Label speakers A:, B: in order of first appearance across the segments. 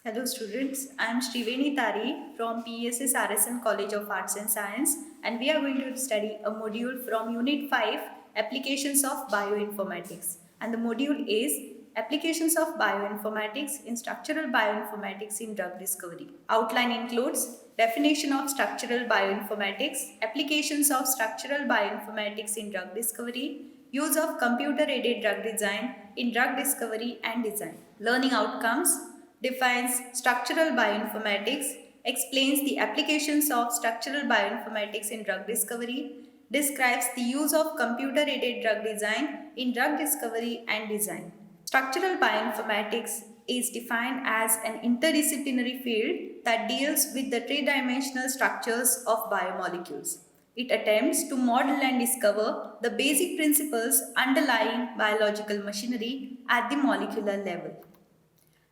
A: Hello students, I am Sriveni Tari from PESS RSN College of Arts and Science, and we are going to study a module from Unit 5, Applications of Bioinformatics. And the module is Applications of Bioinformatics in Structural Bioinformatics in Drug Discovery. Outline includes definition of structural bioinformatics, applications of structural bioinformatics in drug discovery, use of computer-aided drug design in drug discovery and design. Learning outcomes defines structural bioinformatics, explains the applications of structural bioinformatics in drug discovery, describes the use of computer-aided drug design in drug discovery and design. Structural bioinformatics is defined as an interdisciplinary field that deals with the three-dimensional structures of biomolecules. It attempts to model and discover the basic principles underlying biological machinery at the molecular level.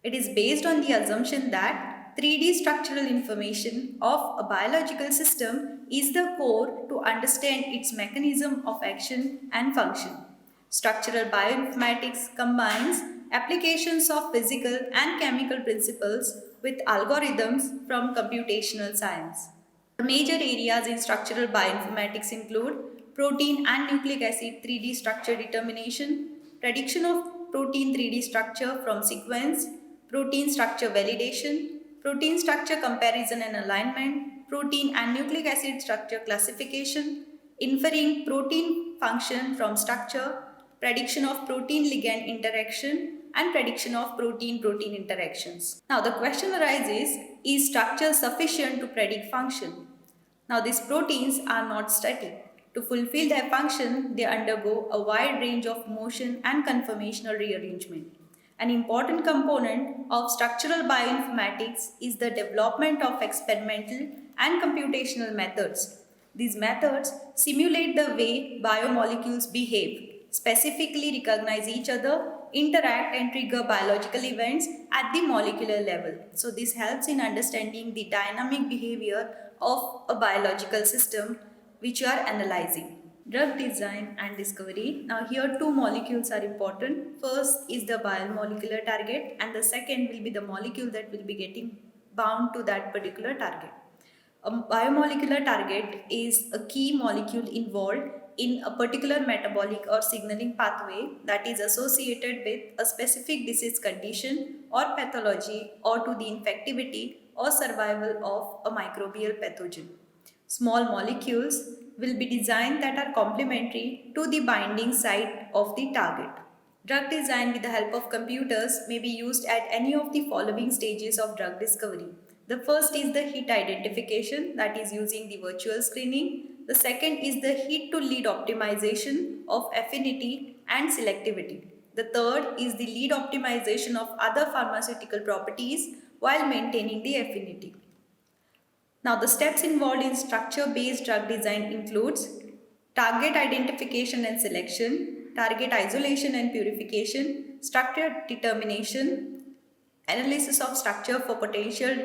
A: It is based on the assumption that 3D structural information of a biological system is the core to understand its mechanism of action and function. Structural bioinformatics combines applications of physical and chemical principles with algorithms from computational science. The major areas in structural bioinformatics include protein and nucleic acid 3D structure determination, prediction of protein 3D structure from sequence, protein structure validation, protein structure comparison and alignment, protein and nucleic acid structure classification, inferring protein function from structure, prediction of protein ligand interaction, and prediction of protein-protein interactions. Now the question arises, is structure sufficient to predict function? Now these proteins are not static. To fulfill their function, they undergo a wide range of motion and conformational rearrangement. An important component of structural bioinformatics is the development of experimental and computational methods. These methods simulate the way biomolecules behave, specifically recognize each other, interact and trigger biological events at the molecular level. So this helps in understanding the dynamic behavior of a biological system which you are analyzing. Drug design and discovery. Now here two molecules are important. First is the biomolecular target and the second will be the molecule that will be getting bound to that particular target. A biomolecular target is a key molecule involved in a particular metabolic or signaling pathway that is associated with a specific disease condition or pathology or to the infectivity or survival of a microbial pathogen. Small molecules will be designed that are complementary to the binding site of the target. Drug design with the help of computers may be used at any of the following stages of drug discovery. The first is the hit identification, that is using the virtual screening. The second is the hit to lead optimization of affinity and selectivity. The third is the lead optimization of other pharmaceutical properties while maintaining the affinity. Now the steps involved in structure-based drug design includes target identification and selection, target isolation and purification, structure determination, analysis of structure for potential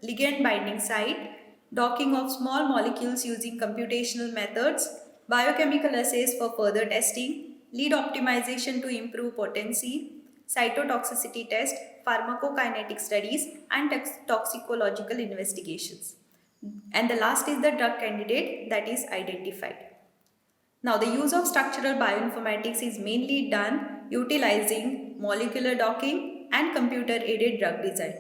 A: ligand binding site, docking of small molecules using computational methods, biochemical assays for further testing, lead optimization to improve potency, cytotoxicity test, pharmacokinetic studies, and toxicological investigations. And the last is the drug candidate that is identified. Now the use of structural bioinformatics is mainly done utilizing molecular docking and computer-aided drug design.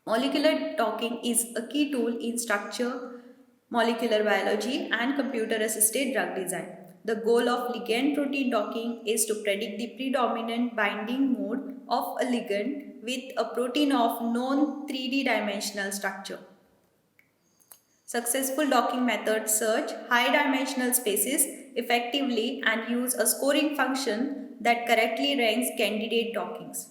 A: Molecular docking is a key tool in structure, molecular biology and computer-assisted drug design. The goal of ligand-protein docking is to predict the predominant binding mode of a ligand with a protein of known 3D dimensional structure. Successful docking methods search high-dimensional spaces effectively and use a scoring function that correctly ranks candidate dockings.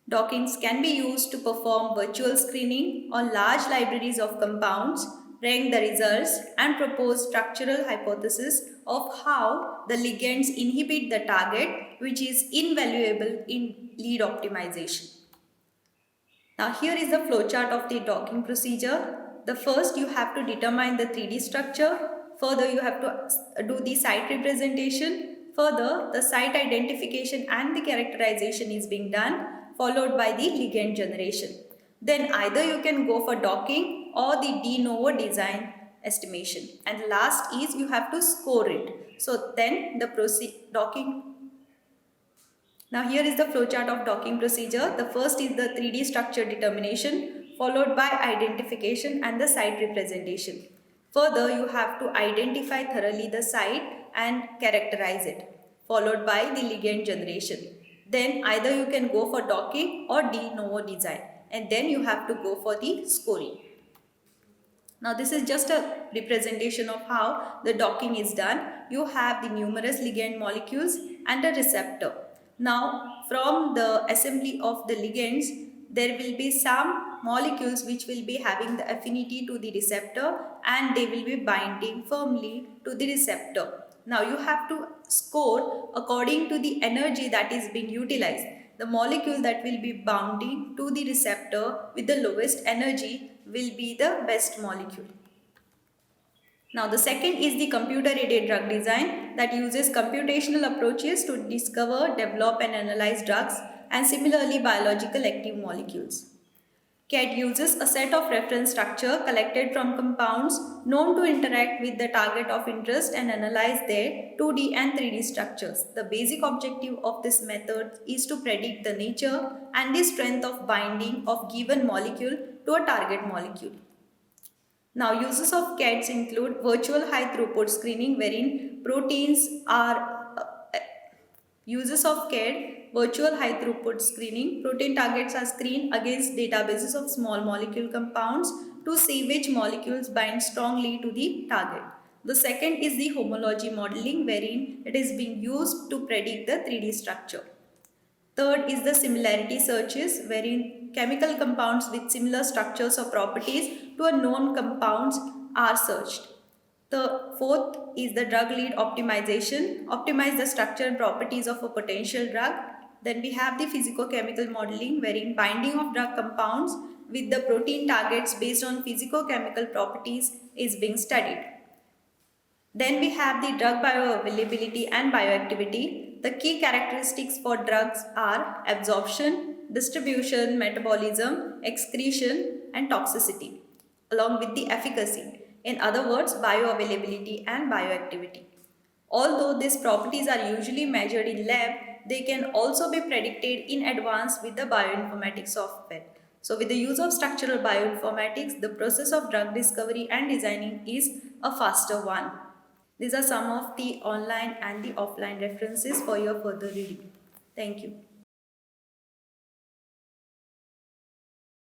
A: Dockings can be used to perform virtual screening on large libraries of compounds, rank the results, and propose structural hypotheses of how the ligands inhibit the target, which is invaluable in lead optimization. Now here is the flowchart of the docking procedure. The first you have to determine the 3D structure. Further you have to do the site representation. Further the site identification and the characterization is being done, followed by the ligand generation. Then either you can go for docking or the de novo design estimation. And last is you have to score it. So then the docking. Now here is the flowchart of docking procedure. The first is the 3D structure determination, followed by identification and the site representation. Further, you have to identify thoroughly the site and characterize it, followed by the ligand generation. Then either you can go for docking or de novo design, and then you have to go for the scoring. Now this is just a representation of how the docking is done. You have the numerous ligand molecules and a receptor. Now from the assembly of the ligands, there will be some molecules which will be having the affinity to the receptor and they will be binding firmly to the receptor. Now you have to score according to the energy that is being utilized. The molecule that will be bounding to the receptor with the lowest energy will be the best molecule. Now the second is the computer-aided drug design that uses computational approaches to discover, develop and analyze drugs and similarly biological active molecules. CAD uses a set of reference structure collected from compounds known to interact with the target of interest and analyze their 2D and 3D structures. The basic objective of this method is to predict the nature and the strength of binding of given molecule to a target molecule. Now uses of CADs include virtual high throughput screening wherein proteins are uses of CAD, virtual high throughput screening. Protein targets are screened against databases of small molecule compounds to see which molecules bind strongly to the target. The second is the homology modeling wherein it is being used to predict the 3D structure. Third is the similarity searches wherein chemical compounds with similar structures or properties to a known compounds are searched. The fourth is the drug lead optimization, optimize the structure and properties of a potential drug. Then we have the physicochemical modeling wherein binding of drug compounds with the protein targets based on physicochemical properties is being studied. Then we have the drug bioavailability and bioactivity. The key characteristics for drugs are absorption, distribution, metabolism, excretion and toxicity along with the efficacy. In other words, bioavailability and bioactivity. Although these properties are usually measured in lab, they can also be predicted in advance with the bioinformatics software. So with the use of structural bioinformatics, the process of drug discovery and designing is a faster one. These are some of the online and the offline references for your further reading. Thank you.